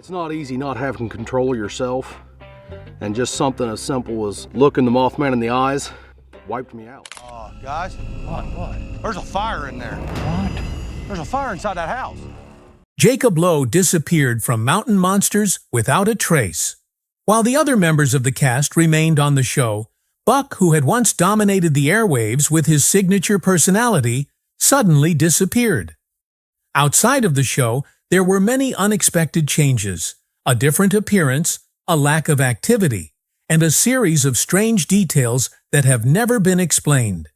It's not easy not having control of yourself, and just something as simple as looking the Mothman in the eyes wiped me out. Guys? What? There's a fire in there. What? There's a fire inside that house. Jacob Lowe disappeared from Mountain Monsters without a trace. While the other members of the cast remained on the show, Buck, who had once dominated the airwaves with his signature personality, suddenly disappeared. Outside of the show, there were many unexpected changes, a different appearance, a lack of activity, and a series of strange details that have never been explained.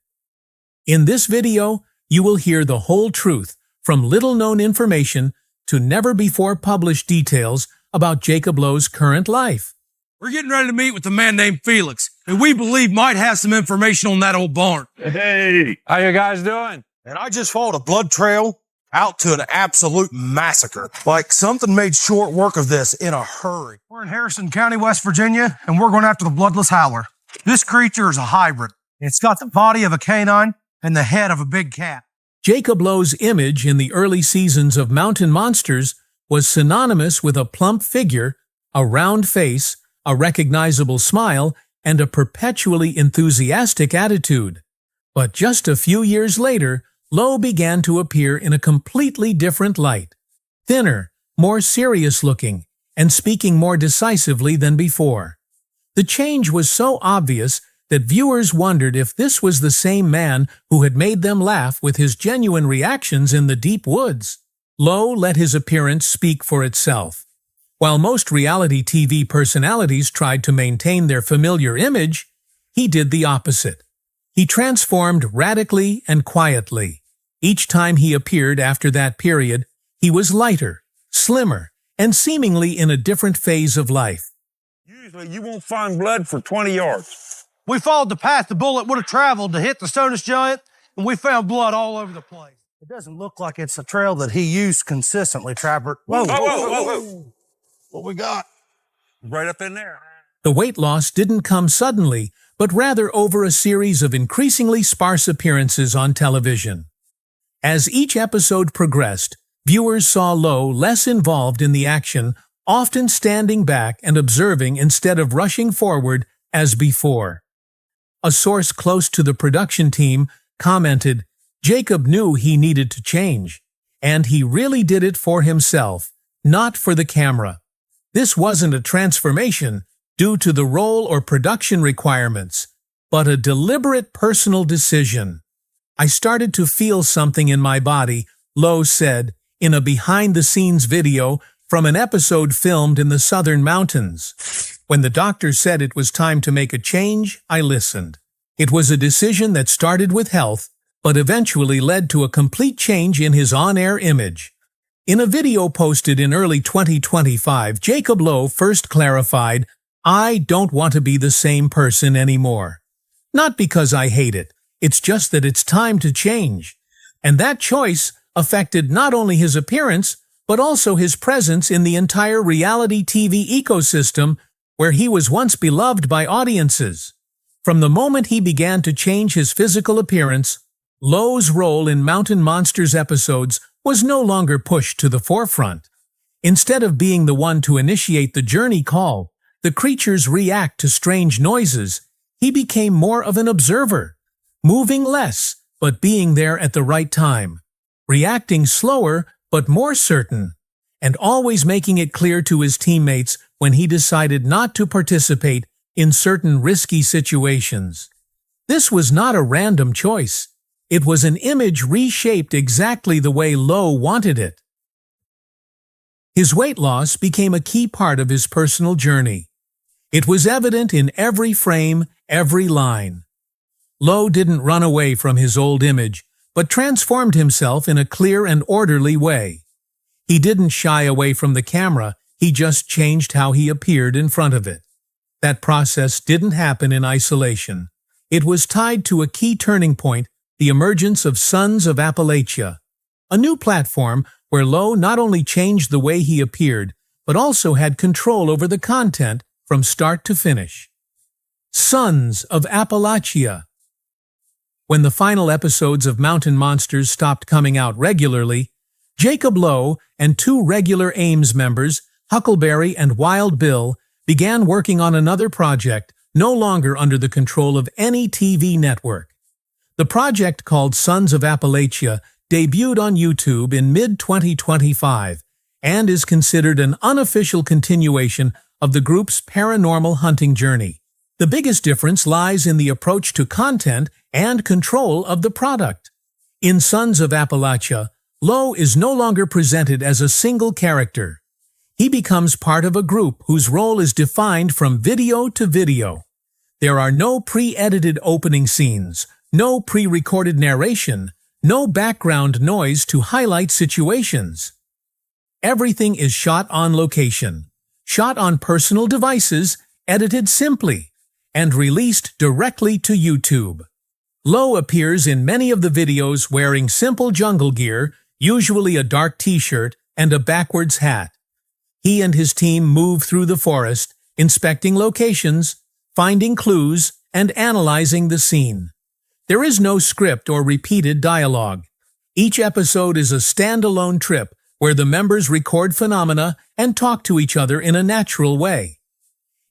In this video, you will hear the whole truth, from little-known information to never-before-published details about Jacob Lowe's current life. We're getting ready to meet with a man named Felix, who we believe might have some information on that old barn. Hey, how you guys doing? And I just followed a blood trail out to an absolute massacre. Like something made short work of this in a hurry. We're in Harrison County, West Virginia, and we're going after the bloodless howler. This creature is a hybrid. It's got the body of a canine and the head of a big cat. Jacob Lowe's image in the early seasons of Mountain Monsters was synonymous with a plump figure, a round face, a recognizable smile, and a perpetually enthusiastic attitude. But just a few years later, Lowe began to appear in a completely different light, thinner, more serious-looking, and speaking more decisively than before. The change was so obvious that viewers wondered if this was the same man who had made them laugh with his genuine reactions in the deep woods. Lowe let his appearance speak for itself. While most reality TV personalities tried to maintain their familiar image, he did the opposite. He transformed radically and quietly. Each time he appeared after that period, he was lighter, slimmer, and seemingly in a different phase of life. Usually you won't find blood for 20 yards. We followed the path the bullet would have traveled to hit the Stonus giant, and we found blood all over the place. It doesn't look like it's a trail that he used consistently, Trapper. Whoa. What we got? Right up in there. The weight loss didn't come suddenly, but rather over a series of increasingly sparse appearances on television. As each episode progressed, viewers saw Lowe less involved in the action, often standing back and observing instead of rushing forward as before. A source close to the production team commented, "Jacob knew he needed to change, and he really did it for himself, not for the camera. This wasn't a transformation due to the role or production requirements, but a deliberate personal decision. I started to feel something in my body," Lowe said in a behind-the-scenes video from an episode filmed in the southern mountains. "When the doctor said it was time to make a change, I listened. It was a decision that started with health, but eventually led to a complete change in his on-air image." In a video posted in early 2025, Jacob Lowe first clarified, "I don't want to be the same person anymore. Not because I hate it, it's just that it's time to change." And that choice affected not only his appearance, but also his presence in the entire reality TV ecosystem where he was once beloved by audiences. From the moment he began to change his physical appearance, Lowe's role in Mountain Monsters episodes was no longer pushed to the forefront. Instead of being the one to initiate the journey call, the creatures react to strange noises, he became more of an observer, moving less, but being there at the right time, reacting slower, but more certain, and always making it clear to his teammates when he decided not to participate in certain risky situations. This was not a random choice. It was an image reshaped exactly the way Lowe wanted it. His weight loss became a key part of his personal journey. It was evident in every frame, every line. Lowe didn't run away from his old image, but transformed himself in a clear and orderly way. He didn't shy away from the camera, he just changed how he appeared in front of it. That process didn't happen in isolation. It was tied to a key turning point, the emergence of Sons of Appalachia, a new platform where Lowe not only changed the way he appeared, but also had control over the content from start to finish. Sons of Appalachia. When the final episodes of Mountain Monsters stopped coming out regularly, Jacob Lowe and two regular A.I.M.S members Huckleberry and Wild Bill began working on another project no longer under the control of any TV network. The project, called Sons of Appalachia, debuted on YouTube in mid-2025 and is considered an unofficial continuation of the group's paranormal hunting journey. The biggest difference lies in the approach to content and control of the product. In Sons of Appalachia, Lowe is no longer presented as a single character. He becomes part of a group whose role is defined from video to video. There are no pre-edited opening scenes, no pre-recorded narration, no background noise to highlight situations. Everything is shot on location, shot on personal devices, edited simply, and released directly to YouTube. Lowe appears in many of the videos wearing simple jungle gear, usually a dark t-shirt and a backwards hat. He and his team move through the forest, inspecting locations, finding clues, and analyzing the scene. There is no script or repeated dialogue. Each episode is a standalone trip where the members record phenomena and talk to each other in a natural way.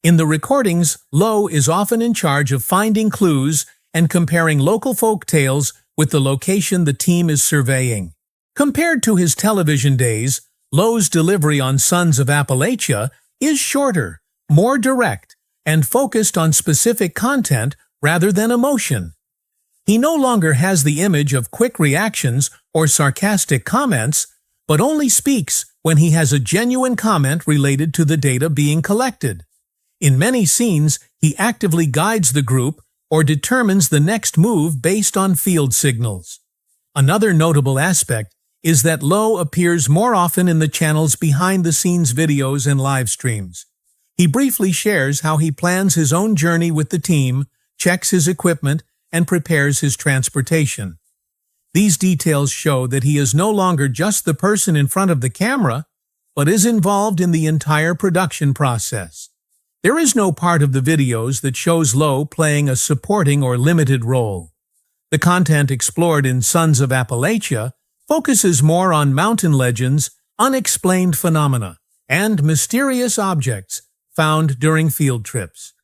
In the recordings, Lowe is often in charge of finding clues and comparing local folk tales with the location the team is surveying. Compared to his television days, Lowe's delivery on Sons of Appalachia is shorter, more direct, and focused on specific content rather than emotion. He no longer has the image of quick reactions or sarcastic comments, but only speaks when he has a genuine comment related to the data being collected. In many scenes, he actively guides the group or determines the next move based on field signals. Another notable aspect is that Lowe appears more often in the channel's behind-the-scenes videos and live streams. He briefly shares how he plans his own journey with the team, checks his equipment, and prepares his transportation. These details show that he is no longer just the person in front of the camera, but is involved in the entire production process. There is no part of the videos that shows Lowe playing a supporting or limited role. The content explored in Sons of Appalachia focuses more on mountain legends, unexplained phenomena, and mysterious objects found during field trips.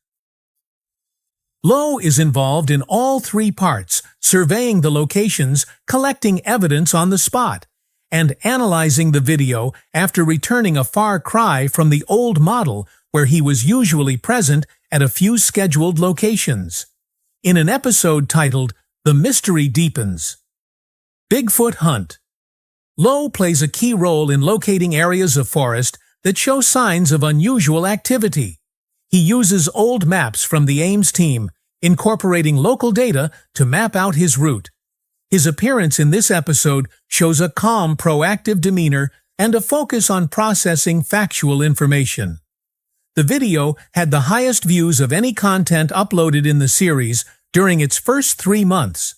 Lowe is involved in all three parts, surveying the locations, collecting evidence on the spot, and analyzing the video after returning a far cry from the old model where he was usually present at a few scheduled locations. In an episode titled "The Mystery Deepens," Bigfoot Hunt, Lowe plays a key role in locating areas of forest that show signs of unusual activity. He uses old maps from the A.I.M.S team, incorporating local data to map out his route. His appearance in this episode shows a calm, proactive demeanor and a focus on processing factual information. The video had the highest views of any content uploaded in the series during its first 3 months.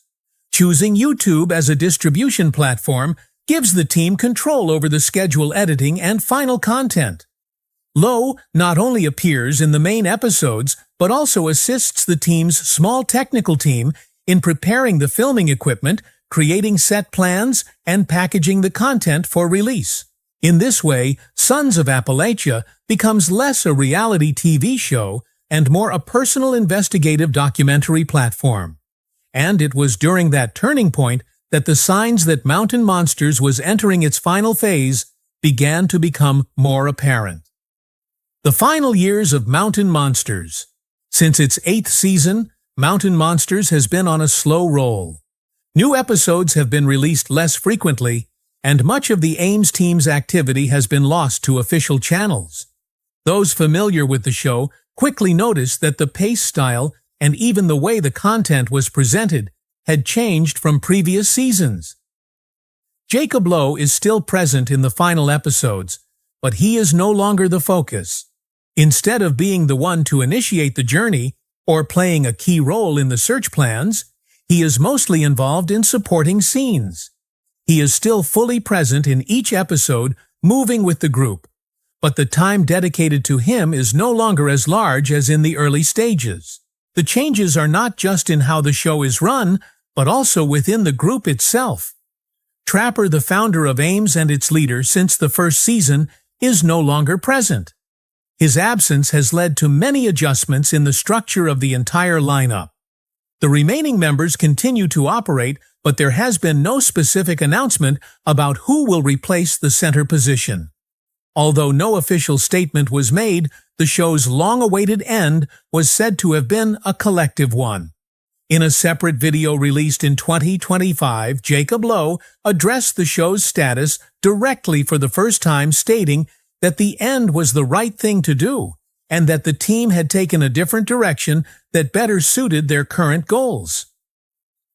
Choosing YouTube as a distribution platform gives the team control over the schedule, editing, and final content. Lowe not only appears in the main episodes, but also assists the team's small technical team in preparing the filming equipment, creating set plans, and packaging the content for release. In this way, Sons of Appalachia becomes less a reality TV show and more a personal investigative documentary platform. And it was during that turning point that the signs that Mountain Monsters was entering its final phase began to become more apparent. The final years of Mountain Monsters. Since its 8th season, Mountain Monsters has been on a slow roll. New episodes have been released less frequently, and much of the A.I.M.S team's activity has been lost to official channels. Those familiar with the show quickly noticed that the pace, style, and even the way the content was presented had changed from previous seasons. Jacob Lowe is still present in the final episodes, but he is no longer the focus. Instead of being the one to initiate the journey or playing a key role in the search plans, he is mostly involved in supporting scenes. He is still fully present in each episode, moving with the group, but the time dedicated to him is no longer as large as in the early stages. The changes are not just in how the show is run, but also within the group itself. Trapper, the founder of A.I.M.S and its leader since the first season, is no longer present. His absence has led to many adjustments in the structure of the entire lineup. The remaining members continue to operate, but there has been no specific announcement about who will replace the center position. Although no official statement was made, the show's long-awaited end was said to have been a collective one. In a separate video released in 2025, Jacob Lowe addressed the show's status directly for the first time, stating that the end was the right thing to do, and that the team had taken a different direction that better suited their current goals.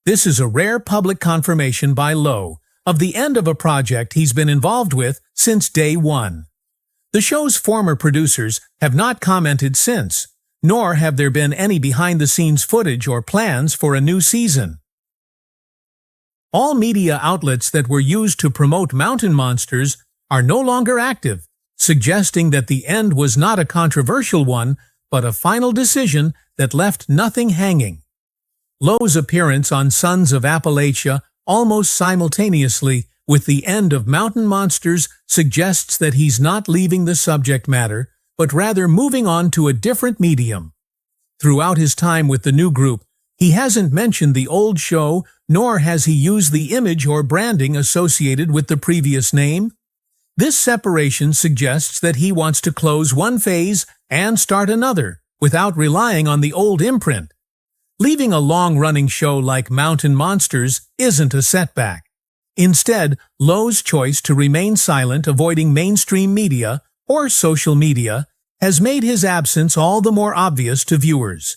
This is a rare public confirmation by Lowe of the end of a project he's been involved with since day one. The show's former producers have not commented since, nor have there been any behind-the-scenes footage or plans for a new season. All media outlets that were used to promote Mountain Monsters are no longer active, suggesting that the end was not a controversial one, but a final decision that left nothing hanging. Lowe's appearance on Sons of Appalachia almost simultaneously with the end of Mountain Monsters suggests that he's not leaving the subject matter, but rather moving on to a different medium. Throughout his time with the new group, he hasn't mentioned the old show, nor has he used the image or branding associated with the previous name. This separation suggests that he wants to close one phase and start another, without relying on the old imprint. Leaving a long-running show like Mountain Monsters isn't a setback. Instead, Lowe's choice to remain silent, avoiding mainstream media or social media, has made his absence all the more obvious to viewers.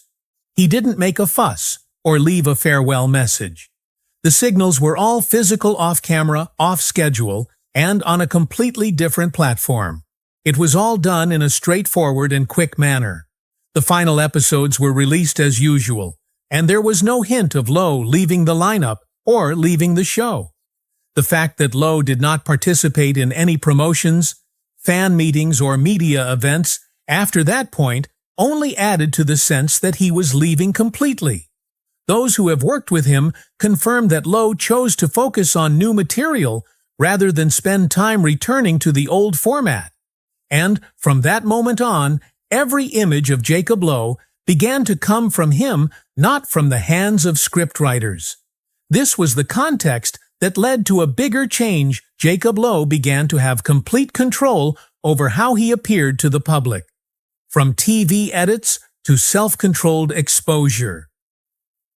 He didn't make a fuss or leave a farewell message. The signals were all physical, off-camera, off-schedule, and on a completely different platform. It was all done in a straightforward and quick manner. The final episodes were released as usual, and there was no hint of Lowe leaving the lineup or leaving the show. The fact that Lowe did not participate in any promotions, fan meetings, or media events after that point only added to the sense that he was leaving completely. Those who have worked with him confirm that Lowe chose to focus on new material rather than spend time returning to the old format. And from that moment on, every image of Jacob Lowe began to come from him, not from the hands of scriptwriters. This was the context that led to a bigger change. Jacob Lowe began to have complete control over how he appeared to the public, from TV edits to self-controlled exposure.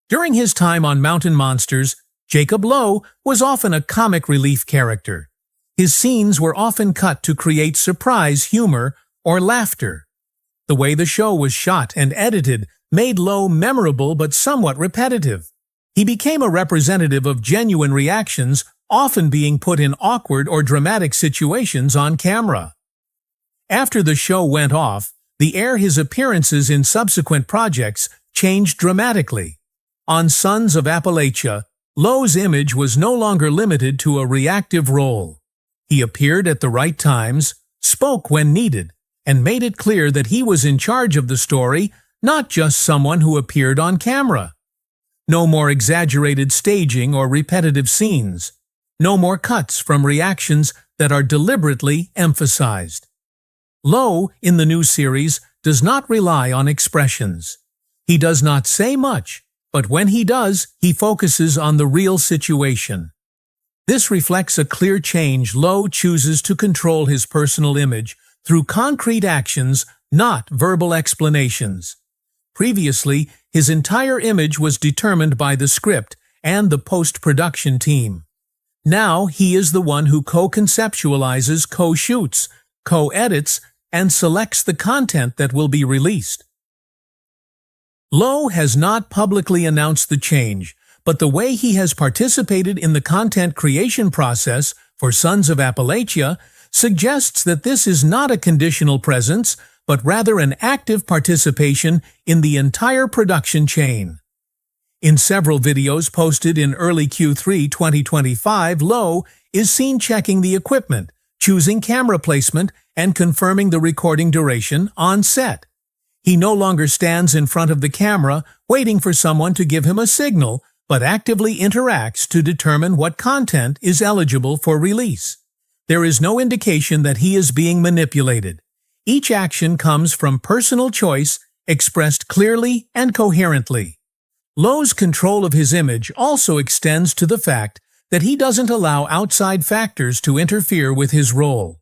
During his time on Mountain Monsters, Jacob Lowe was often a comic relief character. His scenes were often cut to create surprise humor or laughter. The way the show was shot and edited made Lowe memorable but somewhat repetitive. He became a representative of genuine reactions, often being put in awkward or dramatic situations on camera. After the show went off the air, his appearances in subsequent projects changed dramatically. On Sons of Appalachia, Lowe's image was no longer limited to a reactive role. He appeared at the right times, spoke when needed, and made it clear that he was in charge of the story, not just someone who appeared on camera. No more exaggerated staging or repetitive scenes. No more cuts from reactions that are deliberately emphasized. Lowe, in the new series, does not rely on expressions. He does not say much, but when he does, he focuses on the real situation. This reflects a clear change. Lowe chooses to control his personal image through concrete actions, not verbal explanations. Previously, his entire image was determined by the script and the post-production team. Now he is the one who co-conceptualizes, co-shoots, co-edits, and selects the content that will be released. Lowe has not publicly announced the change, but the way he has participated in the content creation process for Sons of Appalachia suggests that this is not a conditional presence, but rather an active participation in the entire production chain. In several videos posted in early Q3 2025, Lowe is seen checking the equipment, choosing camera placement, and confirming the recording duration on set. He no longer stands in front of the camera waiting for someone to give him a signal, but actively interacts to determine what content is eligible for release. There is no indication that he is being manipulated. Each action comes from personal choice expressed clearly and coherently. Lowe's control of his image also extends to the fact that he doesn't allow outside factors to interfere with his role.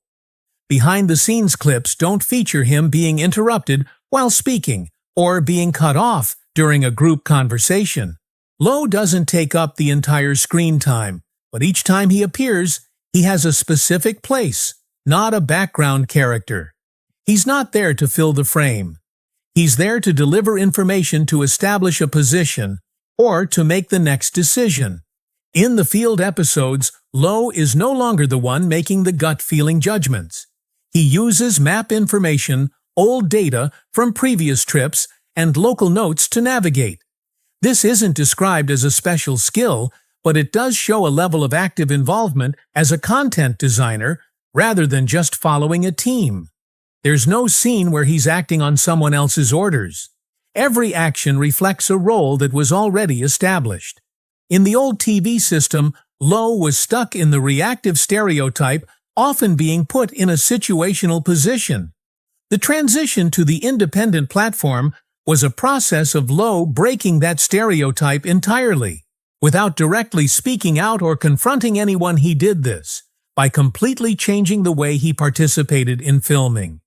Behind-the-scenes clips don't feature him being interrupted while speaking or being cut off during a group conversation. Lowe doesn't take up the entire screen time, but each time he appears, he has a specific place, not a background character. He's not there to fill the frame. He's there to deliver information to establish a position or to make the next decision. In the field episodes, Lowe is no longer the one making the gut-feeling judgments. He uses map information, old data from previous trips, and local notes to navigate. This isn't described as a special skill, but it does show a level of active involvement as a content designer rather than just following a team. There's no scene where he's acting on someone else's orders. Every action reflects a role that was already established. In the old TV system, Lowe was stuck in the reactive stereotype, often being put in a situational position. The transition to the independent platform was a process of Lowe breaking that stereotype entirely. Without directly speaking out or confronting anyone, he did this by completely changing the way he participated in filming.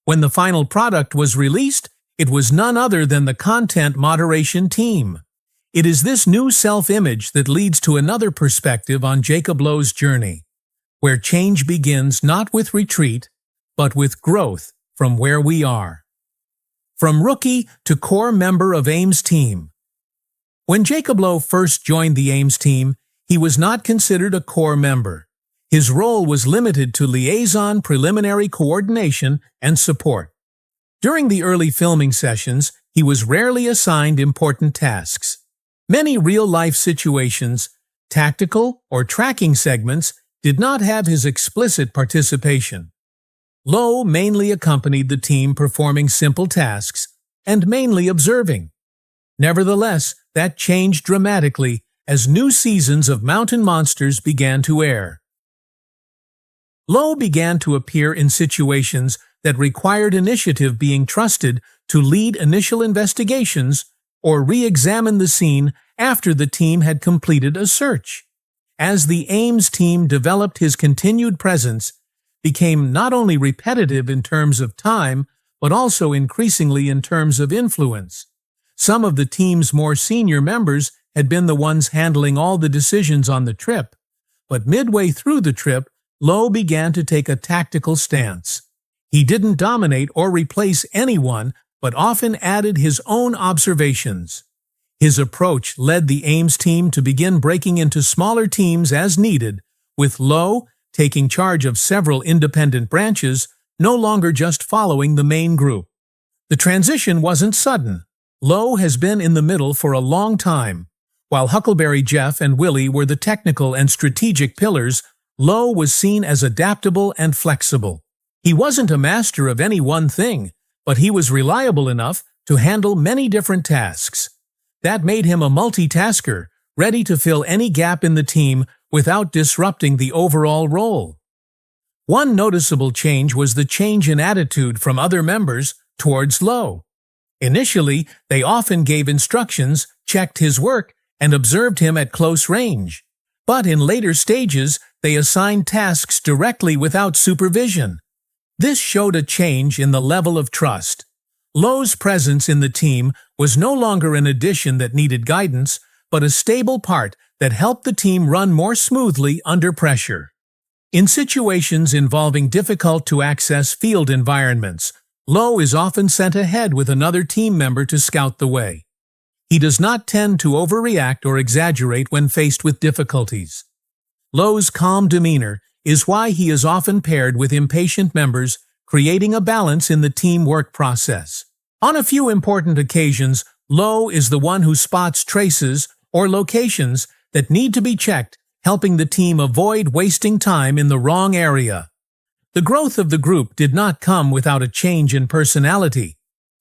When the final product was released, it was none other than the content moderation team. It is this new self-image that leads to another perspective on Jacob Lowe's journey, where change begins not with retreat, but with growth from where we are. From rookie to core member of A.I.M.S team. When Jacob Lowe first joined the A.I.M.S team, he was not considered a core member. His role was limited to liaison, preliminary coordination, and support. During the early filming sessions, he was rarely assigned important tasks. Many real-life situations, tactical or tracking segments, did not have his explicit participation. Lowe mainly accompanied the team performing simple tasks and mainly observing. Nevertheless, that changed dramatically as new seasons of Mountain Monsters began to air. Lowe began to appear in situations that required initiative being trusted to lead initial investigations or re-examine the scene after the team had completed a search. As the A.I.M.S team developed, his continued presence became not only repetitive in terms of time, but also increasingly in terms of influence. Some of the team's more senior members had been the ones handling all the decisions on the trip, but midway through the trip, Lowe began to take a tactical stance. He didn't dominate or replace anyone, but often added his own observations. His approach led the A.I.M.S team to begin breaking into smaller teams as needed, with Lowe taking charge of several independent branches, no longer just following the main group. The transition wasn't sudden. Lowe has been in the middle for a long time. While Huckleberry Jeff and Willie were the technical and strategic pillars, Lowe was seen as adaptable and flexible. He wasn't a master of any one thing, but he was reliable enough to handle many different tasks. That made him a multitasker, ready to fill any gap in the team without disrupting the overall role. One noticeable change was the change in attitude from other members towards Lowe. Initially, they often gave instructions, checked his work, and observed him at close range. But in later stages, they assigned tasks directly without supervision. This showed a change in the level of trust. Lowe's presence in the team was no longer an addition that needed guidance, but a stable part that helped the team run more smoothly under pressure. In situations involving difficult-to-access field environments, Lowe is often sent ahead with another team member to scout the way. He does not tend to overreact or exaggerate when faced with difficulties. Lowe's calm demeanor is why he is often paired with impatient members, creating a balance in the teamwork process. On a few important occasions, Lowe is the one who spots traces or locations that need to be checked, helping the team avoid wasting time in the wrong area. The growth of the group did not come without a change in personality.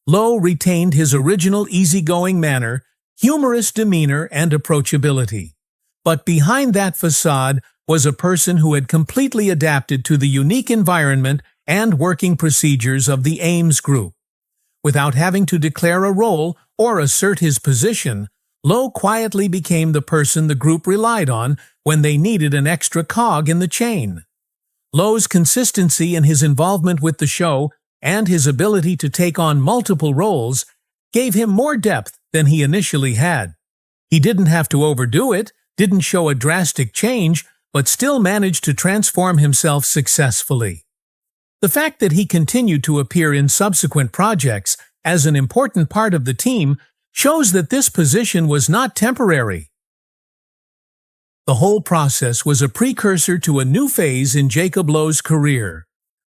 Lowe retained his original easygoing manner, humorous demeanor, and approachability. But behind that facade was a person who had completely adapted to the unique environment and working procedures of the A.I.M.S group. Without having to declare a role or assert his position, Lowe quietly became the person the group relied on when they needed an extra cog in the chain. Lowe's consistency in his involvement with the show and his ability to take on multiple roles gave him more depth than he initially had. He didn't have to overdo it, didn't show a drastic change, but still managed to transform himself successfully. The fact that he continued to appear in subsequent projects as an important part of the team shows that this position was not temporary. The whole process was a precursor to a new phase in Jacob Lowe's career,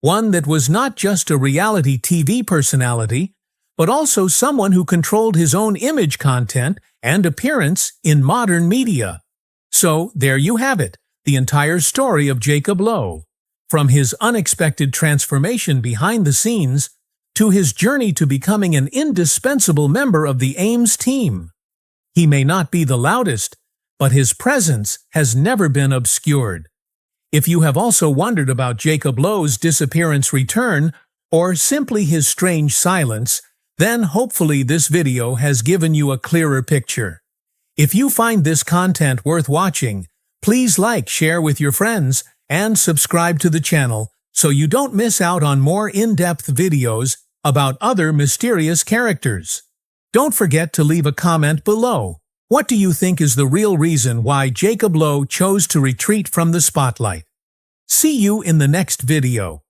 one that was not just a reality TV personality, but also someone who controlled his own image, content, and appearance in modern media. So, there you have it, the entire story of Jacob Lowe. From his unexpected transformation behind the scenes to his journey to becoming an indispensable member of the A.I.M.S team. He may not be the loudest, but his presence has never been obscured. If you have also wondered about Jacob Lowe's disappearance return, or simply his strange silence, then hopefully this video has given you a clearer picture. If you find this content worth watching, please like, share with your friends, and subscribe to the channel so you don't miss out on more in-depth videos about other mysterious characters. Don't forget to leave a comment below. What do you think is the real reason why Jacob Lowe chose to retreat from the spotlight? See you in the next video.